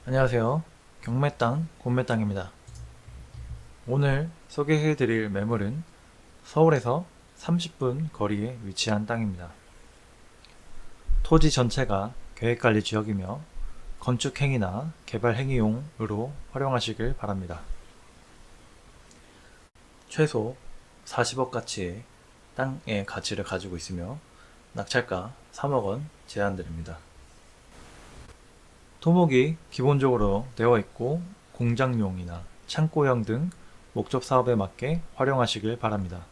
안녕하세요. 경매 땅, 공매 땅입니다. 오늘 소개해드릴 매물은 서울에서 30분 거리에 위치한 땅입니다. 토지 전체가 계획관리 지역이며 건축행위나 개발행위용으로 활용하시길 바랍니다. 최소 40억 가치의 땅의 가치를 가지고 있으며 낙찰가 3억 원 제한드립니다. 토목이 기본적으로 되어 있고 공장용이나 창고형 등 목적 사업에 맞게 활용하시길 바랍니다.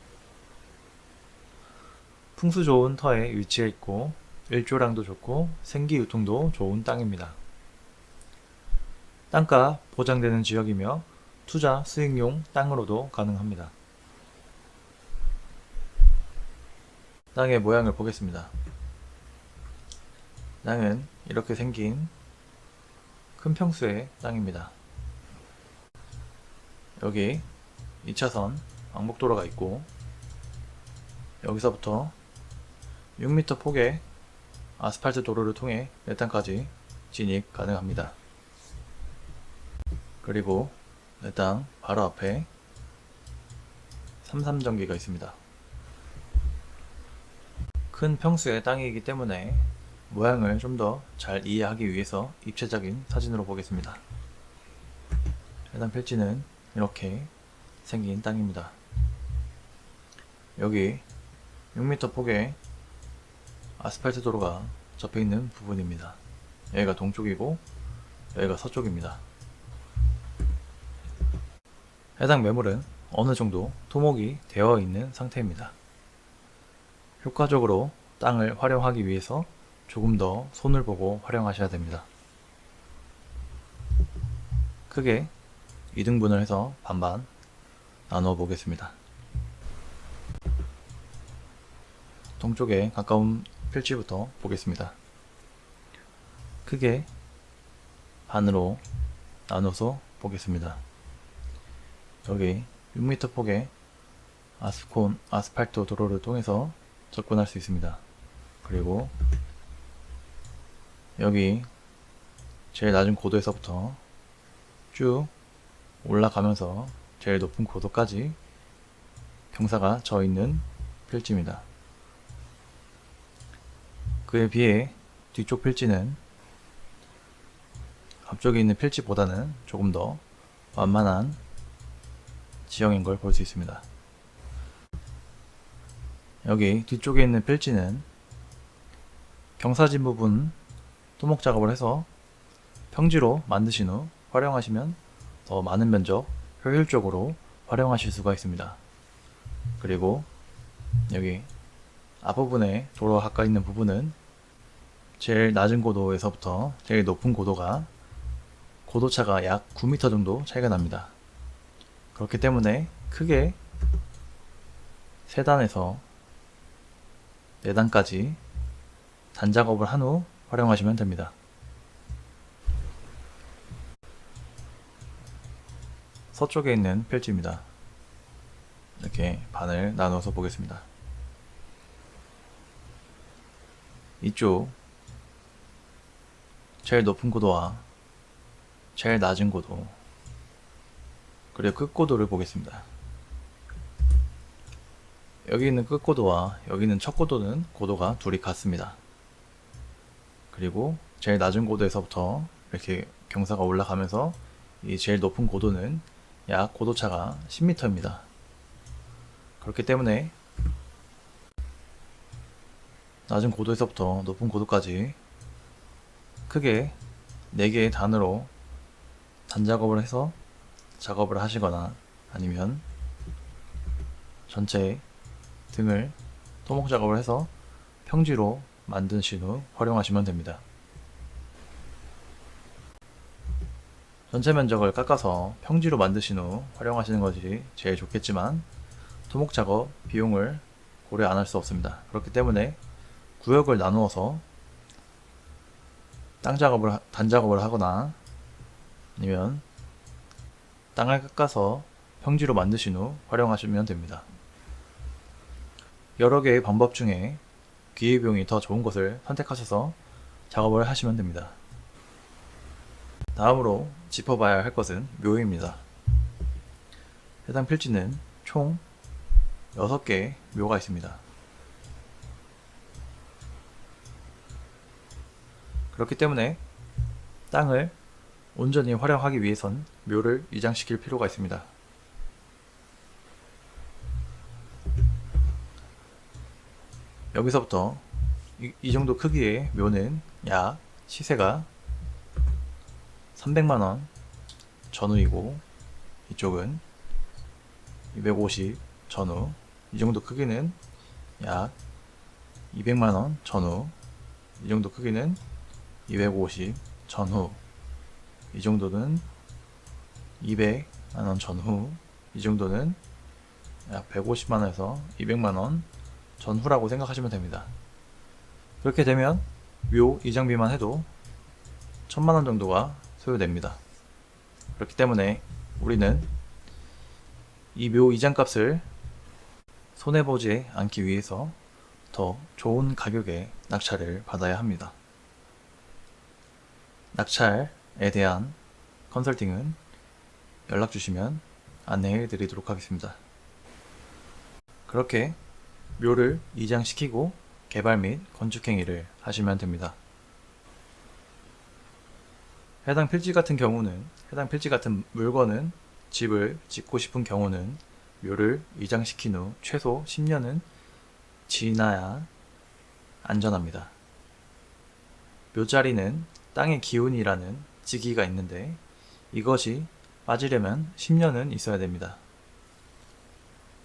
풍수 좋은 터에 위치해 있고 일조량도 좋고 생기 유통도 좋은 땅입니다. 땅가 보장되는 지역이며 투자 수익용 땅으로도 가능합니다. 땅의 모양을 보겠습니다. 땅은 이렇게 생긴 큰 평수의 땅입니다. 여기 2차선 왕복도로가 있고 여기서부터 6m 폭의 아스팔트 도로를 통해 내 땅까지 진입 가능합니다. 그리고 내 땅 바로 앞에 삼삼전기가 있습니다. 큰 평수의 땅이기 때문에 모양을 좀 더 잘 이해하기 위해서 입체적인 사진으로 보겠습니다. 해당 필지는 이렇게 생긴 땅입니다. 여기 6m 폭의 아스팔트 도로가 접해 있는 부분입니다. 여기가 동쪽이고 여기가 서쪽입니다. 해당 매물은 어느 정도 토목이 되어 있는 상태입니다. 효과적으로 땅을 활용하기 위해서 조금 더 손을 보고 활용하셔야 됩니다. 크게 2등분을 해서 반반 나누어 보겠습니다. 동쪽에 가까운 필지부터 보겠습니다. 크게 반으로 나눠서 보겠습니다. 여기 6m 폭의 아스팔트 도로를 통해서 접근할 수 있습니다. 그리고 여기 제일 낮은 고도에서부터 쭉 올라가면서 제일 높은 고도까지 경사가 져 있는 필지입니다. 그에 비해 뒤쪽 필지는 앞쪽에 있는 필지보다는 조금 더 완만한 지형인 걸 볼 수 있습니다. 여기 뒤쪽에 있는 필지는 경사진 부분 토목 작업을 해서 평지로 만드신 후 활용하시면 더 많은 면적 효율적으로 활용하실 수가 있습니다. 그리고 여기 앞부분에 도로가 가까이 있는 부분은 제일 낮은 고도에서부터 제일 높은 고도가 고도차가 약 9m 정도 차이가 납니다. 그렇기 때문에 크게 3단에서 4단까지 단작업을 한 후 활용하시면 됩니다. 서쪽에 있는 필지입니다. 이렇게 반을 나눠서 보겠습니다. 이쪽 제일 높은 고도와 제일 낮은 고도 그리고 끝고도를 보겠습니다. 여기 있는 끝고도와 여기 있는 첫고도는 고도가 둘이 같습니다. 그리고 제일 낮은 고도에서부터 이렇게 경사가 올라가면서 이 제일 높은 고도는 약 고도차가 10m입니다. 그렇기 때문에 낮은 고도에서부터 높은 고도까지 크게 4개의 단으로 단작업을 해서 작업을 하시거나 아니면 전체 등을 토목 작업을 해서 평지로 만드신 후 활용하시면 됩니다. 전체 면적을 깎아서 평지로 만드신 후 활용하시는 것이 제일 좋겠지만 토목 작업 비용을 고려 안 할 수 없습니다. 그렇기 때문에 구역을 나누어서 단작업을 하거나 아니면 땅을 깎아서 평지로 만드신 후 활용하시면 됩니다. 여러 개의 방법 중에 기회비용이 더 좋은 것을 선택하셔서 작업을 하시면 됩니다. 다음으로 짚어봐야 할 것은 묘입니다. 해당 필지는 총 6개의 묘가 있습니다. 그렇기 때문에 땅을 온전히 활용하기 위해선 묘를 이장시킬 필요가 있습니다. 여기서부터 이 정도 크기의 묘는 약 시세가 300만원 전후이고, 이쪽은 250 전후, 이 정도 크기는 약 200만원 전후, 이 정도 크기는 250 전후, 이 정도는 200만원 전후, 이 정도는 약 150만원에서 200만원 전후라고 생각하시면 됩니다. 그렇게 되면 묘 이장비만 해도 1000만원 정도가 소요됩니다. 그렇기 때문에 우리는 이 묘 이장값을 손해보지 않기 위해서 더 좋은 가격의 낙찰을 받아야 합니다. 낙찰에 대한 컨설팅은 연락 주시면 안내해 드리도록 하겠습니다. 그렇게 묘를 이장시키고 개발 및 건축행위를 하시면 됩니다. 해당 필지 같은 물건은 집을 짓고 싶은 경우는 묘를 이장시킨 후 최소 10년은 지나야 안전합니다. 묘자리는 땅의 기운이라는 지기가 있는데 이것이 빠지려면 10년은 있어야 됩니다.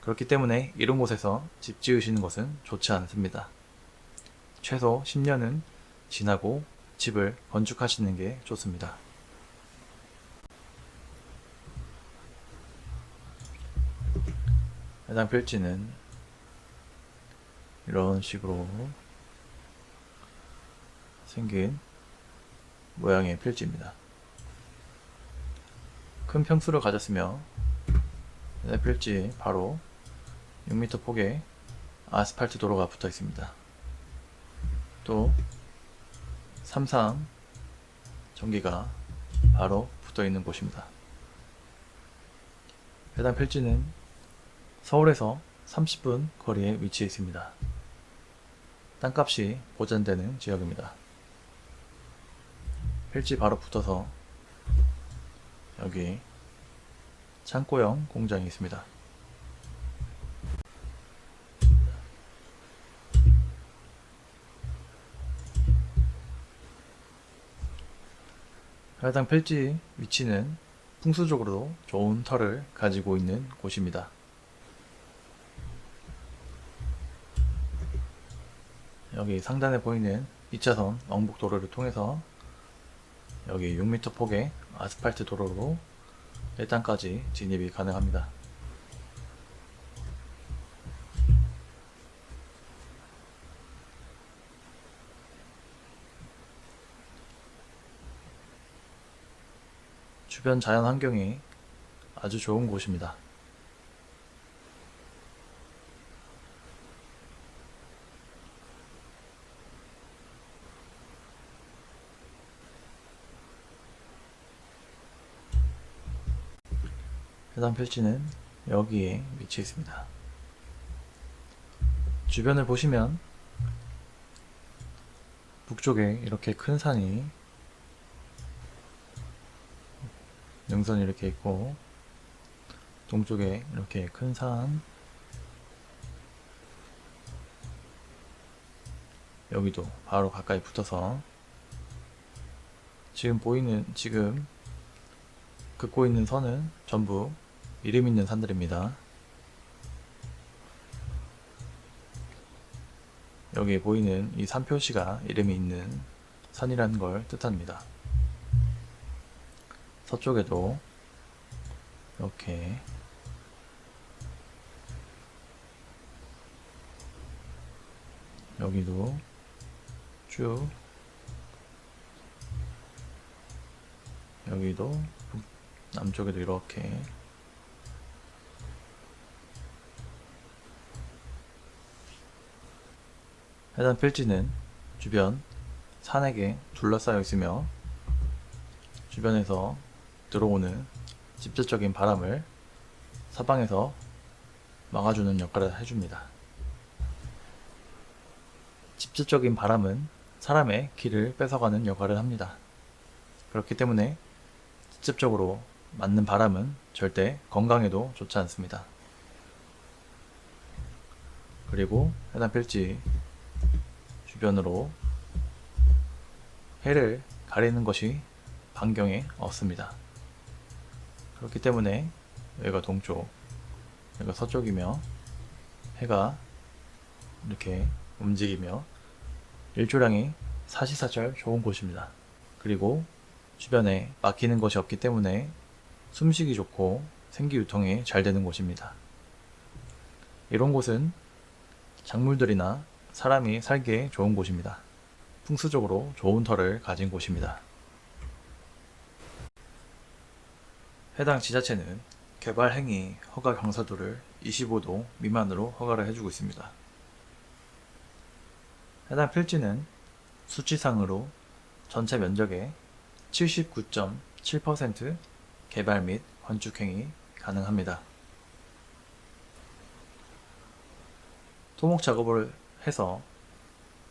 그렇기 때문에 이런 곳에서 집 지으시는 것은 좋지 않습니다. 최소 10년은 지나고 집을 건축하시는 게 좋습니다. 해당 필지는 이런 식으로 생긴 모양의 필지입니다. 큰 평수를 가졌으며 해당 필지 바로 6m 폭의 아스팔트 도로가 붙어 있습니다. 또 3.3 전기가 바로 붙어 있는 곳입니다. 해당 필지는 서울에서 30분 거리에 위치해 있습니다. 땅값이 보전되는 지역입니다. 필지 바로 붙어서 여기 창고형 공장이 있습니다. 해당 필지 위치는 풍수적으로도 좋은 터를 가지고 있는 곳입니다. 여기 상단에 보이는 2차선 왕복도로를 통해서 여기 6m 폭의 아스팔트 도로로 내 땅까지 진입이 가능합니다. 주변 자연 환경이 아주 좋은 곳입니다. 해당 필지는 여기에 위치해 있습니다. 주변을 보시면 북쪽에 이렇게 큰 산이 능선이 이렇게 있고, 동쪽에 이렇게 큰 산, 여기도 바로 가까이 붙어서 지금 긋고 있는 선은 전부 이름 있는 산들입니다. 여기 보이는 이 산 표시가 이름이 있는 산이라는 걸 뜻합니다. 서쪽에도 이렇게 여기도 쭉 여기도 남쪽에도 이렇게 해당 필지는 주변 산에게 둘러싸여 있으며 주변에서 들어오는 직접적인 바람을 사방에서 막아주는 역할을 해줍니다. 직접적인 바람은 사람의 기를 뺏어가는 역할을 합니다. 그렇기 때문에 직접적으로 맞는 바람은 절대 건강에도 좋지 않습니다. 그리고 해당 필지 주변으로 해를 가리는 것이 반경에 없습니다. 그렇기 때문에 여기가 동쪽, 여기가 서쪽이며 해가 이렇게 움직이며 일조량이 사시사철 좋은 곳입니다. 그리고 주변에 막히는 것이 없기 때문에 숨쉬기 좋고 생기 유통이 잘 되는 곳입니다. 이런 곳은 작물들이나 사람이 살기에 좋은 곳입니다. 풍수적으로 좋은 터를 가진 곳입니다. 해당 지자체는 개발 행위 허가 경사도를 25도 미만으로 허가를 해주고 있습니다. 해당 필지는 수치상으로 전체 면적의 79.7% 개발 및 건축행위 가능합니다. 토목 작업을 해서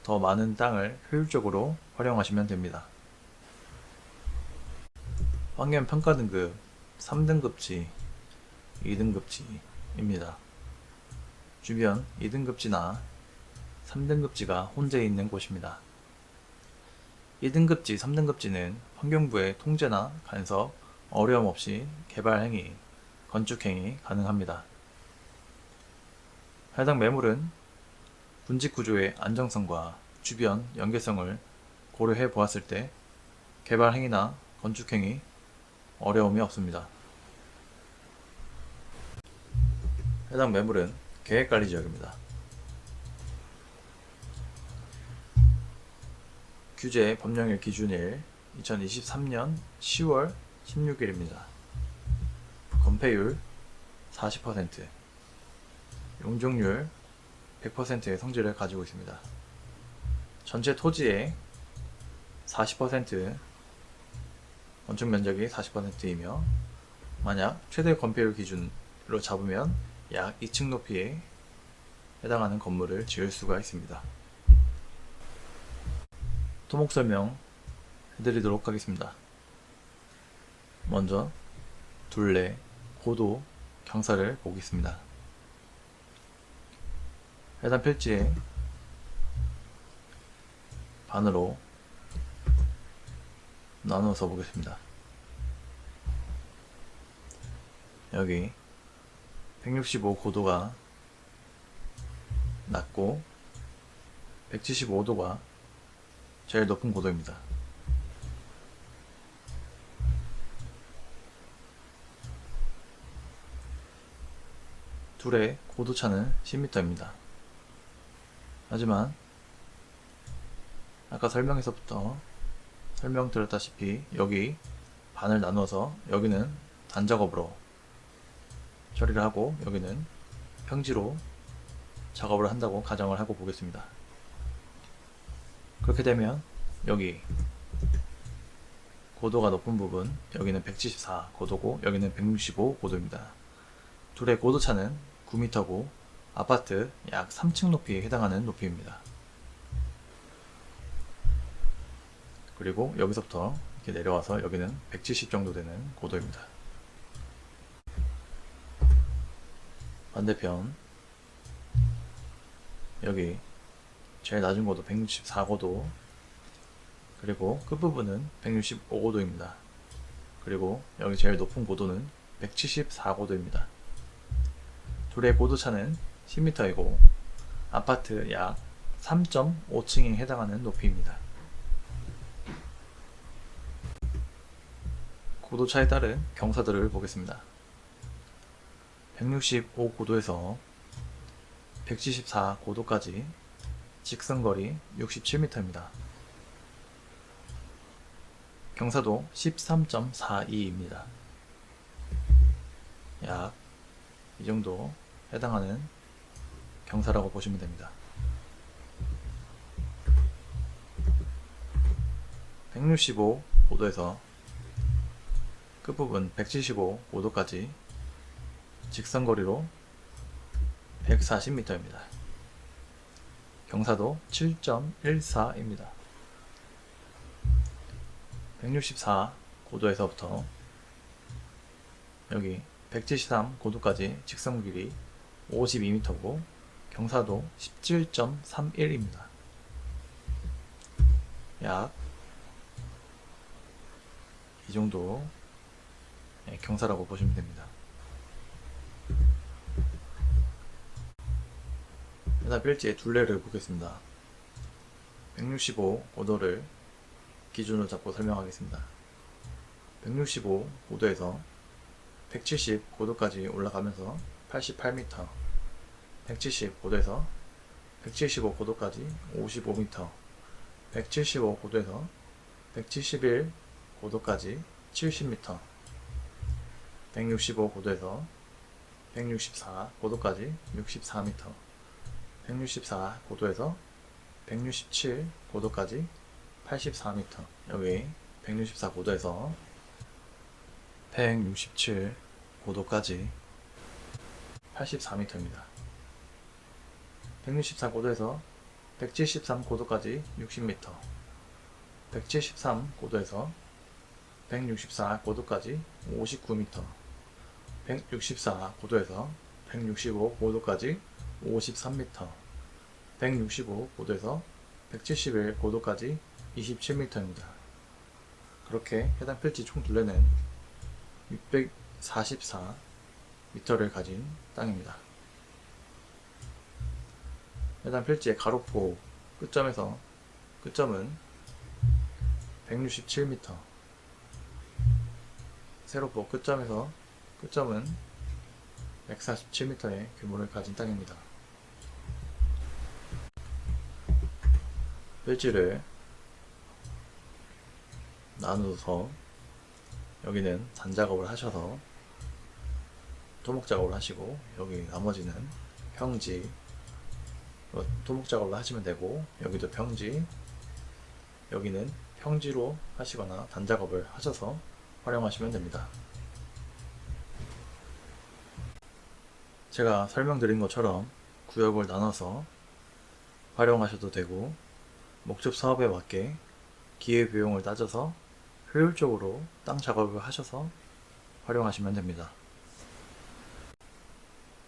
더 많은 땅을 효율적으로 활용하시면 됩니다. 환경평가 등급 3등급지, 2등급지입니다. 주변 2등급지나 3등급지가 혼재해 있는 곳입니다. 2등급지, 3등급지는 환경부의 통제나 간섭, 어려움 없이 개발 행위, 건축 행위 가능합니다. 해당 매물은 분직 구조의 안정성과 주변 연계성을 고려해 보았을 때 개발 행위나 건축 행위 어려움이 없습니다. 해당 매물은 계획관리 지역입니다. 규제 법령일 기준일 2023년 10월 16일입니다. 건폐율 40%, 용적률 100%의 성질을 가지고 있습니다. 전체 토지의 40%, 건축 면적이 40%이며 만약 최대 건폐율 기준으로 잡으면 약 2층 높이에 해당하는 건물을 지을 수가 있습니다. 토목 설명 해드리도록 하겠습니다. 먼저 둘레, 고도, 경사를 보겠습니다. 해당 필지에 반으로 나누어서 보겠습니다. 여기 165 고도가 낮고 175도가 제일 높은 고도입니다. 둘의 고도차는 10m입니다. 하지만 아까 설명에서부터 설명드렸다시피 여기 반을 나누어서 여기는 단작업으로 처리를 하고 여기는 평지로 작업을 한다고 가정을 하고 보겠습니다. 그렇게 되면 여기 고도가 높은 부분, 여기는 174 고도고 여기는 165 고도입니다. 둘의 고도차는 9m고 아파트 약 3층 높이에 해당하는 높이입니다. 그리고 여기서부터 이렇게 내려와서 여기는 170 정도 되는 고도입니다. 반대편 여기 제일 낮은 고도 164고도, 그리고 끝부분은 165고도입니다. 그리고 여기 제일 높은 고도는 174고도입니다. 둘의 고도차는 10m이고 아파트 약 3.5층에 해당하는 높이입니다. 고도차에 따른 경사들을 보겠습니다. 165고도에서 174고도까지 직선거리 67m입니다. 경사도 13.42입니다. 약 이 정도 해당하는 경사라고 보시면 됩니다. 165고도에서 끝부분 175도까지 직선거리로 140m입니다. 경사도 7.14입니다. 164고도에서부터 여기 173고도까지 직선길이 52m고 경사도 17.31입니다. 약 이 정도 경사라고 보시면 됩니다. 해당 필지의 둘레를 보겠습니다. 165고도를 기준으로 잡고 설명하겠습니다. 165고도에서 170고도까지 올라가면서 88m, 170고도에서 175고도까지 55m, 175고도에서 171고도까지 70m, 165고도에서 164고도까지 64m, 164고도에서 167고도까지 84m. 여기 164고도에서 167고도까지 84m입니다. 164고도에서 173고도까지 60m, 173고도에서 164고도까지 59m, 164고도에서 165고도까지 53m, 165고도에서 171고도까지 27m입니다. 그렇게 해당 필지 총 둘레는 644m를 가진 땅입니다. 해당 필지의 가로포 끝점에서 끝점은 167m, 세로포 끝점에서 끝점은 147m의 규모를 가진 땅입니다. 필지를 나누어서 여기는 잔작업을 하셔서 토목작업을 하시고, 여기 나머지는 평지 토목작업을 하시면 되고, 여기도 평지, 여기는 평지로 하시거나 단작업을 하셔서 활용하시면 됩니다. 제가 설명드린 것처럼 구역을 나눠서 활용하셔도 되고, 목적 사업에 맞게 기회비용을 따져서 효율적으로 땅 작업을 하셔서 활용하시면 됩니다.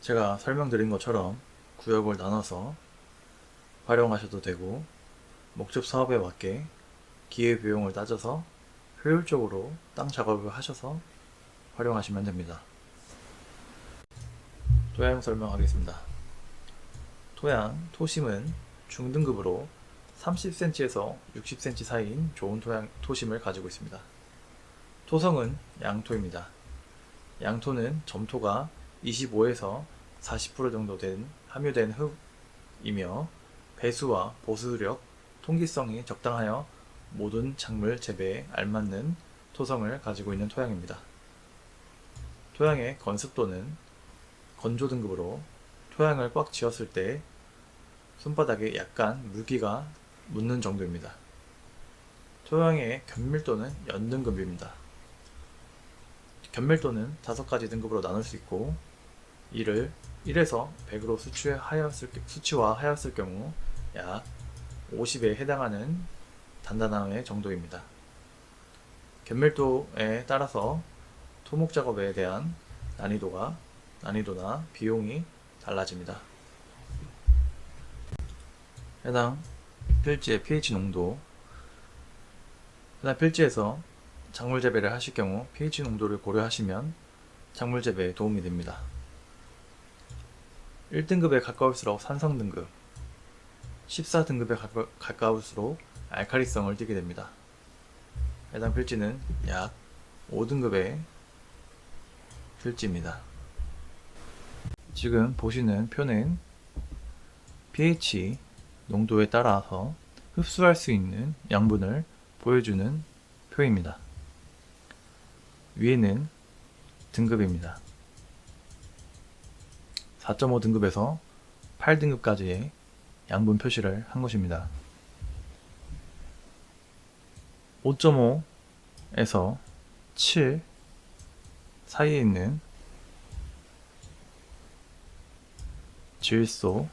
제가 설명드린 것처럼 구역을 나눠서 활용하셔도 되고, 목적 사업에 맞게 기회비용을 따져서 효율적으로 땅 작업을 하셔서 활용하시면 됩니다. 토양 설명하겠습니다. 토양, 토심은 중등급으로 30cm에서 60cm 사이인 좋은 토심을 가지고 있습니다. 토성은 양토입니다. 양토는 점토가 25에서 40% 정도 함유된 흙이며 배수와 보수력, 통기성이 적당하여 모든 작물 재배에 알맞는 토성을 가지고 있는 토양입니다. 토양의 건습도는 건조 등급으로 토양을 꽉 쥐었을 때 손바닥에 약간 물기가 묻는 정도입니다. 토양의 견밀도는 연등급입니다. 견밀도는 5가지 등급으로 나눌 수 있고, 이를 1에서 100으로 수치화하였을 경우 약 50에 해당하는 단단함의 정도입니다. 견밀도에 따라서 토목 작업에 대한 난이도나 비용이 달라집니다. 해당 필지의 pH 농도, 해당 필지에서 작물 재배를 하실 경우 pH 농도를 고려하시면 작물 재배에 도움이 됩니다. 1등급에 가까울수록 산성 등급, 14등급에 가까울수록 알칼리성을 띠게 됩니다. 해당 필지는 약 5등급의 필지입니다. 지금 보시는 표는 pH 농도에 따라서 흡수할 수 있는 양분을 보여주는 표입니다. 위에는 등급입니다. 4.5등급에서 8등급까지의 양분 표시를 한 것입니다. 5.5에서 7, 사이에 있는 질소,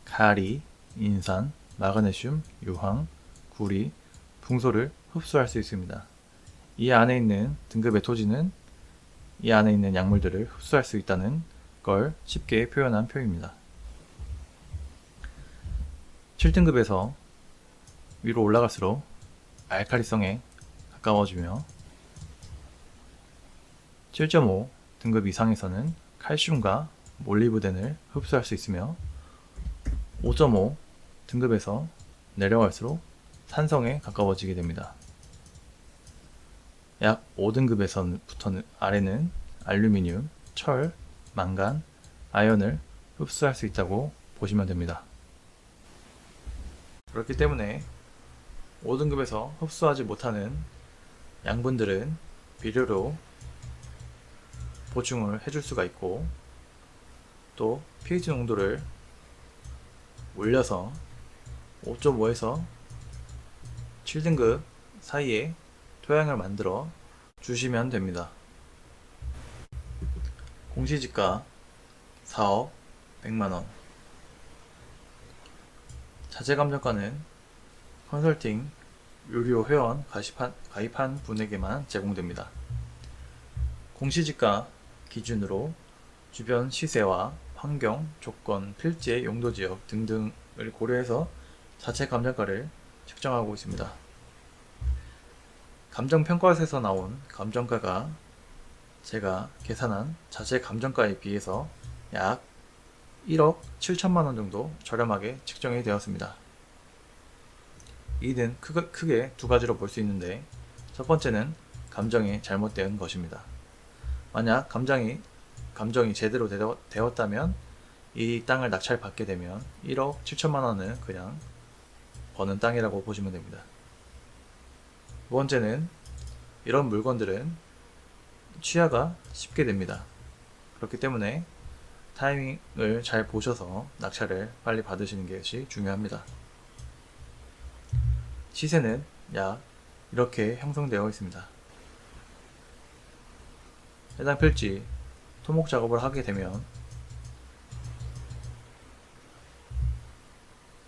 가리, 인산, 마그네슘, 유황, 구리, 붕소를 흡수할 수 있습니다. 이 안에 있는 등급의 토지는 이 안에 있는 약물들을 흡수할 수 있다는 걸 쉽게 표현한 표입니다. 7등급에서 위로 올라갈수록 알칼리성에 가까워지며 7.5 등급 이상에서는 칼슘과 몰리브덴을 흡수할 수 있으며 5.5 등급에서 내려갈수록 산성에 가까워지게 됩니다. 약 5등급에서부터는 아래는 알루미늄, 철, 망간, 아연을 흡수할 수 있다고 보시면 됩니다. 그렇기 때문에 5등급에서 흡수하지 못하는 양분들은 비료로 보충을 해줄 수가 있고, 또 pH 농도를 올려서 5.5에서 7등급 사이에 토양을 만들어 주시면 됩니다. 공시지가 4억 100만원, 자재감정가는 컨설팅 유료 회원 가입한 분에게만 제공됩니다. 공시지가 기준으로 주변 시세와 환경, 조건, 필지의 용도지역 등등을 고려해서 자체 감정가를 측정하고 있습니다. 감정평가에서 나온 감정가가 제가 계산한 자체 감정가에 비해서 약 1억 7천만원 정도 저렴하게 측정이 되었습니다. 이는 크게 두 가지로 볼 수 있는데, 첫 번째는 감정이 잘못된 것입니다. 만약 감정이 제대로 되었다면 이 땅을 낙찰받게 되면 1억 7천만원은 그냥 버는 땅이라고 보시면 됩니다. 두 번째는 이런 물건들은 취하가 쉽게 됩니다. 그렇기 때문에 타이밍을 잘 보셔서 낙찰을 빨리 받으시는 것이 중요합니다. 시세는 약 이렇게 형성되어 있습니다. 해당 필지 토목 작업을 하게 되면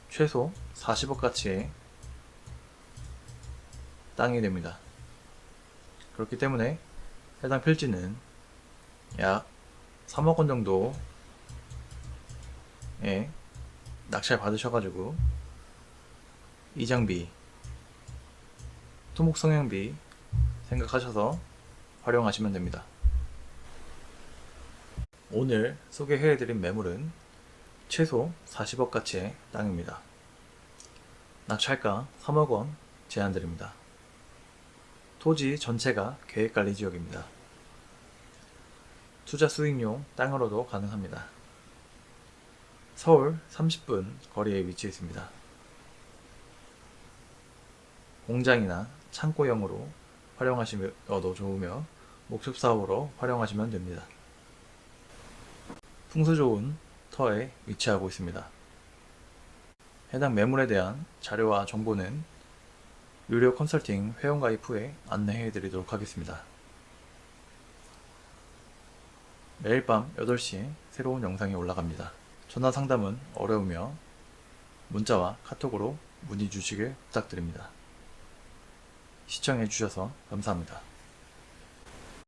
최소 40억 가치의 땅이 됩니다. 그렇기 때문에 해당 필지는 약 3억 원 정도의 낙찰 받으셔가지고 이장비, 토목 성형비 생각하셔서 활용하시면 됩니다. 오늘 소개해드린 매물은 최소 40억 가치의 땅입니다. 낙찰가 3억 원 제한드립니다. 토지 전체가 계획관리 지역입니다. 투자 수익용 땅으로도 가능합니다. 서울 30분 거리에 위치해 있습니다. 공장이나 창고형으로 활용하시며도 좋으며 목축사업으로 활용하시면 됩니다. 풍수 좋은 터에 위치하고 있습니다. 해당 매물에 대한 자료와 정보는 유료 컨설팅 회원가입 후에 안내해 드리도록 하겠습니다. 매일 밤 8시에 새로운 영상이 올라갑니다. 전화 상담은 어려우며 문자와 카톡으로 문의 주시길 부탁드립니다. 시청해 주셔서 감사합니다.